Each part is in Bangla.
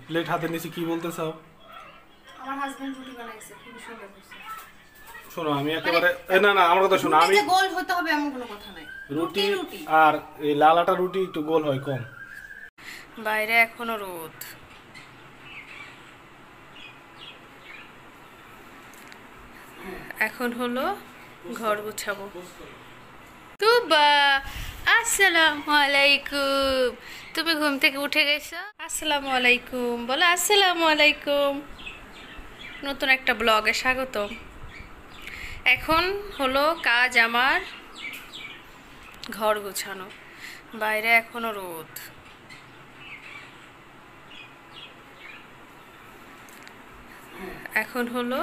প্লেট হাতে নিচে কি বলতে চাও? আমার হাজবেন্ড রুটি বানাইছে, খুব সুন্দর হয়েছে। শোনো আমি একেবারে না না আমার কথা শোনো, আমি গোল হতে হবে এমন কোনো কথা নাই। রুটি আর এই লাল আটা রুটি একটু গোল হয় কম। বাইরে এখনো রোদ। এখন হলো ঘর গুছাবো। তুবা আসসালামু আলাইকুম। তুমি ঘুম থেকে উঠে গেছো? আসসালামু আলাইকুম বলো। আসসালামু আলাইকুম। নতুন একটা ব্লগে স্বাগতম। এখন হলো কাজ আমার ঘর গোছানো। বাইরে এখনো রোদ। এখন হলো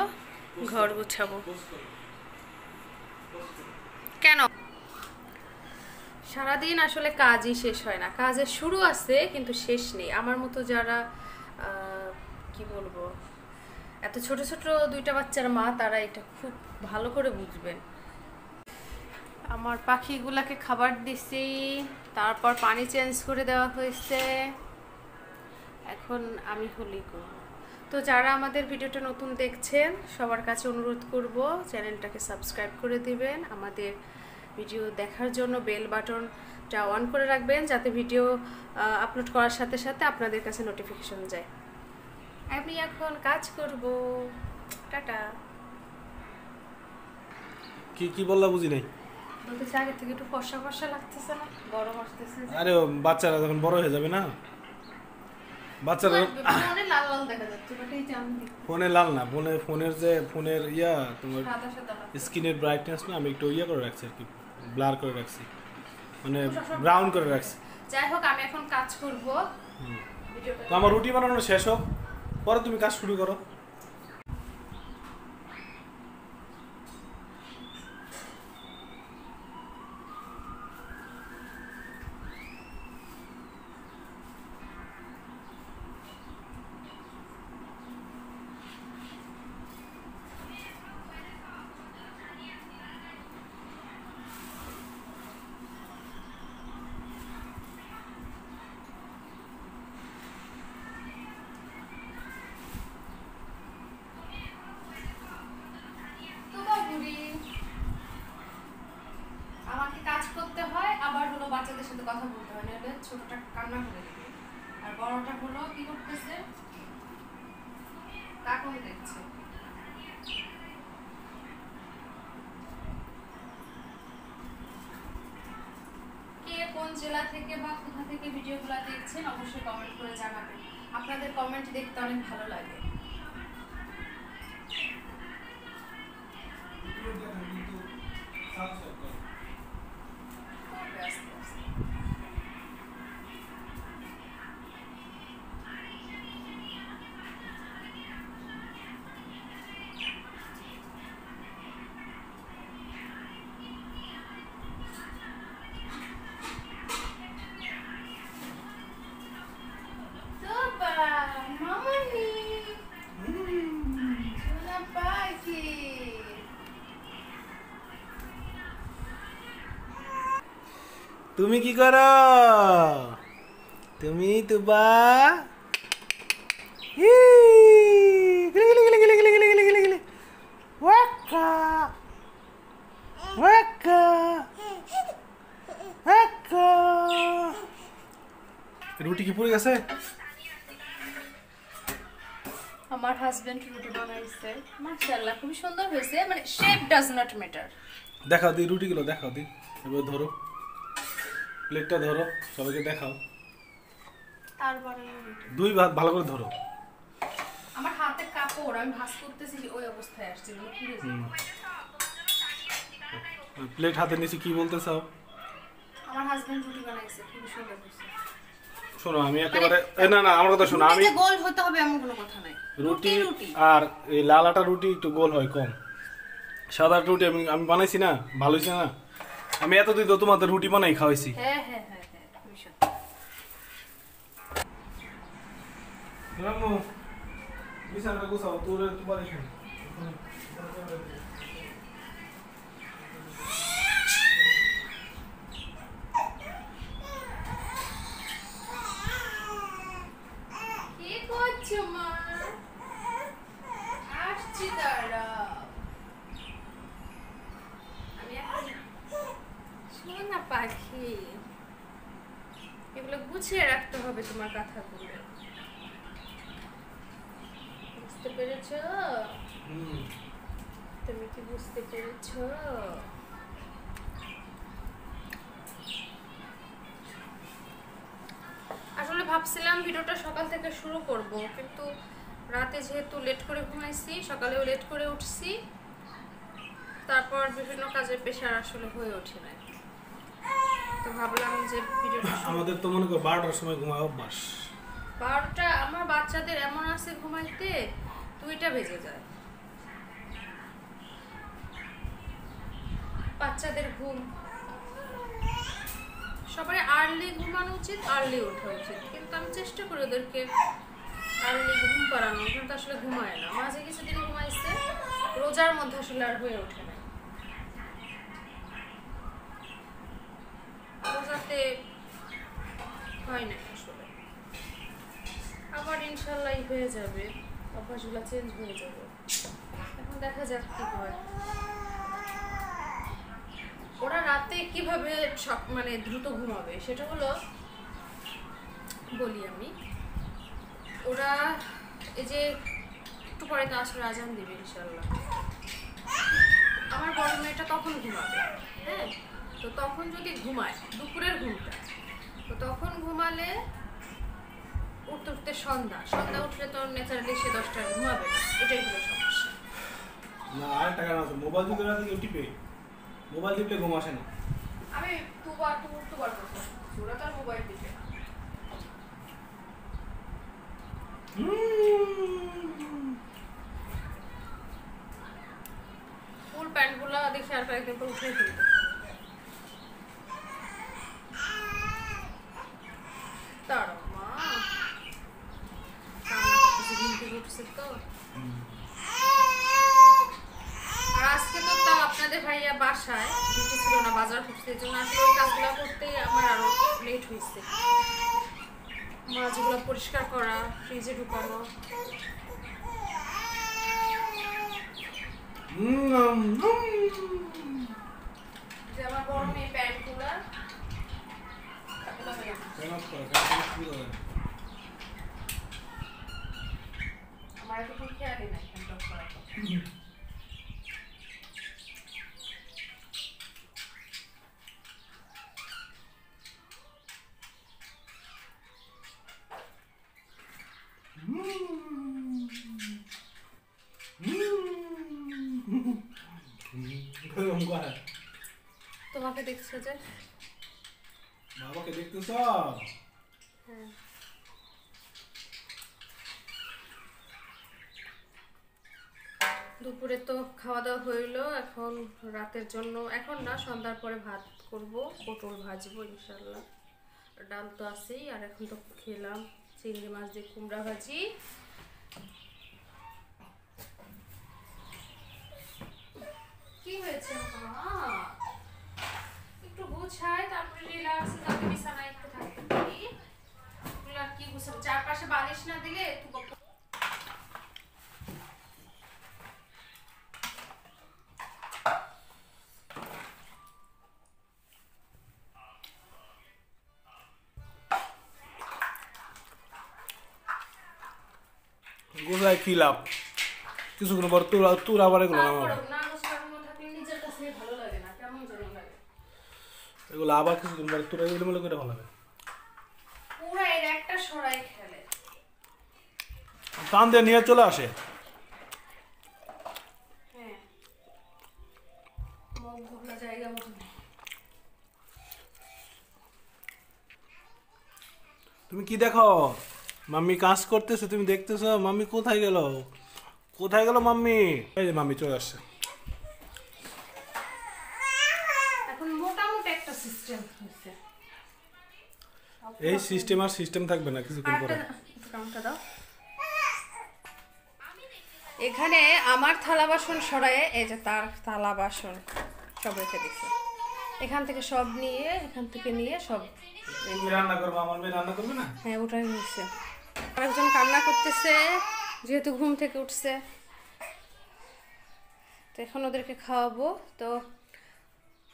ঘর গুছাবো। কেন সারাদিন আসলে কাজই শেষ হয় না, কাজের শুরু আছে কিন্তু শেষ নেই। আমার মতো যারা কি বলবো, এত ছোট ছোট দুইটা বাচ্চার মা, তারা এটা খুব ভালো করে বুঝবেন। আমার পাখিগুলাকে খাবার দিছি, তারপর পানি চেঞ্জ করে দেওয়া হয়েছে। এখন আমি হলি করব। তো যারা আমাদের ভিডিওটা নতুন দেখছেন সবার কাছে অনুরোধ করব চ্যানেলটাকে সাবস্ক্রাইব করে দিবেন। আমাদের ভিডিও দেখার জন্য বেল বাটনটা অন করে রাখবেন, যাতে ভিডিও আপলোড করার সাথে সাথে আপনাদের কাছে নোটিফিকেশন যায়। আমি এখন কাজ করব। টাটা। কি কি বললা বুঝি নাই। বলতেছি আগে থেকে একটু ফর্সা ফর্সা লাগতেছে না? গরম আসতেছে। আরে বাচ্চারা যখন বড় হয়ে যাবে না, বাচ্চারা ফোনে লাল লাল দেখা যাচ্ছে, বাট এই যে আমি ফোনে লাল না, ফোনের যে ফোনের তোমার সাদা সাদা স্ক্রিনের ব্রাইটনেস না, আমি একটু করে রাখছি আর কি, ব্লার করে রাখছি, মানে ব্রাউন করে রাখছি। যাই হোক, আমি এখন কাজ করব। তো আমার রুটি বানানো শেষ হোক, পরে তুমি কাজ শুরু করো। আমাকে কাজ করতে হয়, আবার হলো বাচ্চাদের সাথে কথা বলতে হয়, নাহলে ছোটটা কান্না করে দিবে, আর বড়টা হলো কি করতেছে, কার্টুন দেখছে। কে কোন জেলা থেকে বা কোথা থেকে ভিডিওগুলো দেখছেন অবশ্যই কমেন্ট করে জানাবেন। আপনাদের কমেন্ট দেখতে অনেক ভালো লাগে। তুমি কি করো? তুমি তুবা রুটি কি পড়ে গেছে? আমার হাজবেন্ড রুটি বানাইছে, মাশাআল্লাহ খুব সুন্দর হয়েছে। মানে শেপ ডাজ নট ম্যাটার। দেখাও দি রুটিগুলো, দেখাও দি। এবার ধরো প্লেটটা, ধরো সবাইকে দেখাও। তারপরে দুই ভাত ভালো করে ধরো। আমার হাতে কাপড়, আমি ভাঁজ করতেছি, ওই অবস্থায় আসছে। প্লেট হাতে নিচে কি বলতে চাও? আমার হাজবেন্ড রুটি বানাইছে, খুব সুন্দর হয়েছে। শোনো আমি একেবারে না না আমার কথা শোনো, আমি গোল হতে হবে এমন কোনো কথা নাই। রুটি আর এই লাল আটা রুটি একটু গোল হয় কম। সাদা রুটি আমি বানাইছি না, ভালো হয়েছে না? আমি এতদিন তো তোমাদের রুটি বানাই খাওয়াইছি। হ্যাঁ হ্যাঁ হ্যাঁ হ্যাঁ, রামু বিছানাটা গোছাও, তোর তোমার এখানে কি হয়েছে আমার? আসছি দাঁড়াও। আমি এখন শোনো না পাখি, এগুলো গুছিয়ে রাখতে হবে তোমার কথাগুলো, বুঝতে পেরেছো? তুমি কি বুঝতে পেরেছো? আসলে ভাবছিলাম ভিডিওটা সকাল থেকে শুরু করব, কিন্তু রাতে যেহেতু লেট করে ঘুমাইছি, সকালেও লেট করে উঠছি, তারপর বিভিন্ন কাজের প্রেশার আসলে হয়ে ওঠে না, তো ভাবলাম যে ভিডিওটা আমাদের তো মনে করো 12টার সময় ঘুমায় অভ্যাস। 12টা আমার বাচ্চাদের এমন আছে ঘুমাইতে 2টা বেজে যায়। বাচ্চাদের ঘুম, সবাই আর্লি ঘুমানো উচিত, আর্লি ওঠা উচিত, কিন্তু আমি চেষ্টা করি ওদেরকে আর্লি ঘুম পাড়ানো, কিন্তু আসলে ঘুমায় না। মাঝে কিছুদিন ঘুমাইছে, রোজার মধ্যে আসলে আর হয়ে ওঠে না। রোজাতে হয় না আসলে, আবার ইনশাল্লাহ হয়ে যাবে, অভ্যাসগুলো চেঞ্জ হয়ে যাবে। এখন দেখা যাক কি হয়। ওরা রাতে কিভাবে মানে দ্রুত ঘুমাবে সেটা হলো বলি আমি। ওরা এই যে একটু পরে তো আসলে আজান দিবে ইনশাল্লাহ, আমার বড় মেয়েটা তখন ঘুমাবে, হ্যাঁ, তো তখন যদি ঘুমায় দুপুরের ঘুমটা, তো তখন ঘুমালে উঠতে উঠতে সন্ধ্যা উঠলে তো ন্যাচারালি সে 10টায় ঘুমাবে না, এটাই হলো সমস্যা। না আরেকটা কারণ আছে, মোবাইল যদি রাতে কেউ টিপে, মোবাইল টিপলে ঘুম আসে না। আমি দুবার করছি, ওরা তো আর মোবাইল দিবে না। ফুল প্যান্টগুলো দেখি আর কয়েকদিন পর উঠে ফেলবো। দাঁড়াও মা, ঘুম থেকে উঠছে তো। আর আজকে তো তাও আপনাদের ভাইয়া বাসায় ডিউটি ছিল না, বাজার করছে, এই জন্য আসলে ওই কাজগুলো করতেই আমার আরো লেট হয়েছে। মাছগুলো পরিষ্কার করা, ফ্রিজে ঢুকানো। যে আমার বড় মেয়ে প্যান্টগুলো আমার এতক্ষণ খেয়ালই নাই প্যান্ট করার কথা। তোমাকে দেখছো যে? বাবাকে দেখতেছ? হ্যাঁ। দুপুরে তো খাওয়া দাওয়া হইলো, এখন রাতের জন্য, এখন না সন্ধ্যার পরে ভাত করব, পটল ভাজবো ইনশাল্লাহ, ডাল তো আছেই, আর এখন তো খেলাম চিংড়ি মাছ দিয়ে কুমড়া ভাজি। কি হয়েছে মা? একটু গুছাই, তারপরে রিল্যাক্স যাতে বিছানায় একটু থাকতে পারি। এগুলো আর কি গুছাবো, চারপাশে বালিশ না দিলে গোসাই কি লাভ? কিছুক্ষণ পর তোর আবার এগুলো এগুলো আবার কিছুক্ষণ পর তোর এগুলো মনে করে ভালো লাগে। পুরো এর একটা সরাই খেলে টান দিয়ে নিয়ে চলে আসে। হ্যাঁ, মুখ ভোগলা জায়গা মতো। তুমি কি দেখো? মাম্মি কাজ করতেছে, তুমি দেখতেছো? মাম্মি কোথায় গেল? কোথায় গেল মাম্মি? এই যে মাম্মি চলে আসছে। এখন মোটামুটি একটা সিস্টেম হয়েছে। এই সিস্টেম আর সিস্টেম থাকবে না কিছুক্ষণ পরে। দাও। এখানে আমার থালা বাসন সরায়ে, এই যে তার থালা বাসন সব রেখে দিচ্ছে, এখান থেকে সব নিয়ে, এখান থেকে নিয়ে সব। তুমি রান্না করবে, আমার মেয়ে রান্না করবে না? হ্যাঁ, ওটাই হয়েছে। আরেকজন কান্না করতেছে যেহেতু ঘুম থেকে উঠছে, তো এখন ওদেরকে খাওয়াবো। তো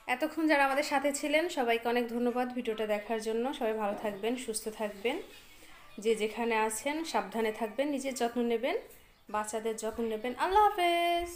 এতক্ষণ যারা আমাদের সাথে ছিলেন সবাইকে অনেক ধন্যবাদ ভিডিওটা দেখার জন্য। সবাই ভালো থাকবেন, সুস্থ থাকবেন, যে যেখানে আছেন সাবধানে থাকবেন, নিজের যত্ন নেবেন, বাচ্চাদের যত্ন নেবেন। আল্লাহ হাফেজ।